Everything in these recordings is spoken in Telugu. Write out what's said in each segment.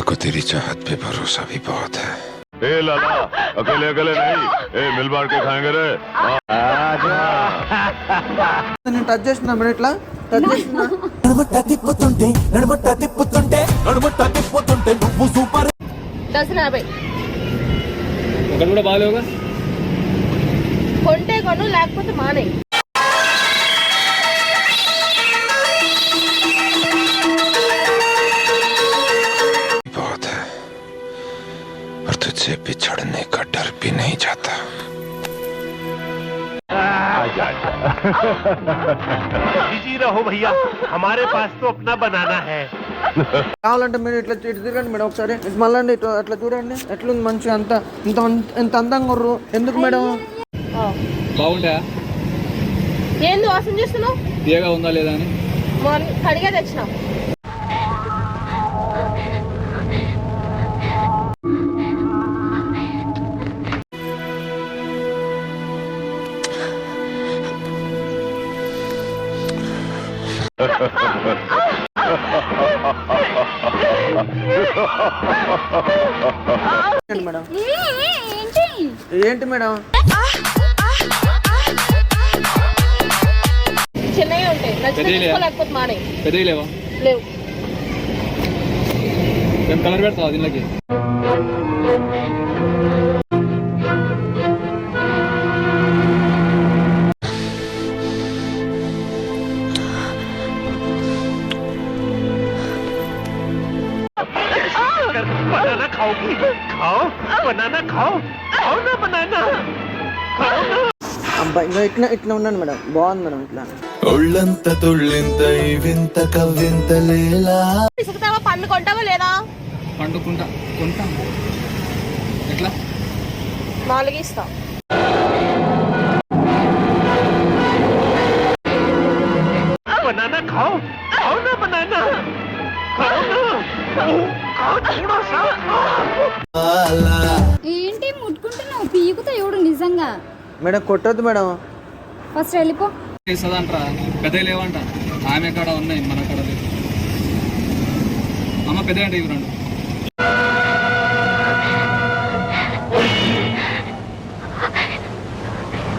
को तेरी चाहत पे भरोसा भी बहुत है। ए लाला अकेले अकेले नहीं, ए मिल बांट के खाएंगे रे। నేను టచ్ చేస్తున్నా మీరు ఇట్లా టచ్ చేస్తున్నా నువ్వు సూపర్ డజన్ 50 ఒకటి కూడా బాగాలేవుగా కొంటే కొను లేకపోతే మానే बहुत है और तुझसे बिछड़ने का डर भी नहीं जाता। बिजी रहो भैया, हमारे पास तो अपना बनाना है। కావాలంటే మీరు ఇట్లా ఇటు తిరగండి మేడం ఒకసారి ఇటు మళ్ళీ ఇటు అట్లా చూడండి ఎట్లుంది మంచిగా అంత ఇంత అందంగా ఉర్రు ఎందుకు మేడం బాగుంటాయా ఏంది వాసన చేస్తున్నావు తీయగా ఉందా లేదా అని కడిగా తెచ్చినాం మేడం ఏంటి మేడం చిన్నగా ఉంటాయి నచ్చుకోలేకపోతే మానే పెద్దవి లేవా లేవు ఏం కలర్ పెడతావా దీనికి बनाना खाओगी? खाओ बनाना खाओ, खाओ ना बनाना, खाओ ना। అబ్బాయి ఇంకా ఇట్లా ఇట్లా ఉన్నాను మేడం బాగుంది మేడం ఇట్లా ఒళ్ళంత తుళ్ళింత వింత కవ్వింత లేలా తీసుకుతావా పండు కొంటావా లేదా పండుకుంటా కొంటా ఎట్లా 4 ఇస్తా बनाना खाओ, खाओ ना बनाना, खाओ ना, खाओ थोड़ा सा। ఏంటి ముట్టుకుంటున్నావు పీకుతా ఎవడు నిజంగా మేడం కొట్టొద్దు మేడం ఫస్ట్ వెళ్ళిపో ఇస్తుందంటరా పెద్దవి లేవంట ఆమె కాడ ఉన్నాయి మన కాడ లేవు అమ్మ పెద్ద అంటే ఇవి రెండు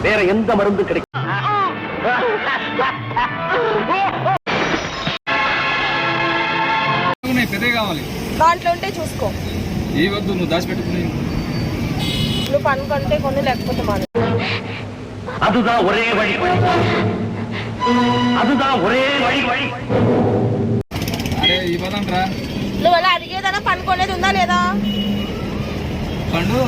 வேற எந்த மருந்து கிடைக்கும் పెద్దవి కావాలి దాంట్లో ఉంటే చూసుకో ఈ వద్దు నువ్వు దాచిపెట్టుకుని నువ్వు పండు కొంటే కొన్ని లేకపోతే మానే அதுதான் ஒரே வழி, அதுதான் ஒரே வழி வழி. అరే ఇవ్వదంట్రా నువ్వు అలా అడిగేదన్నా పండు కొనేది ఉందా లేదా పండు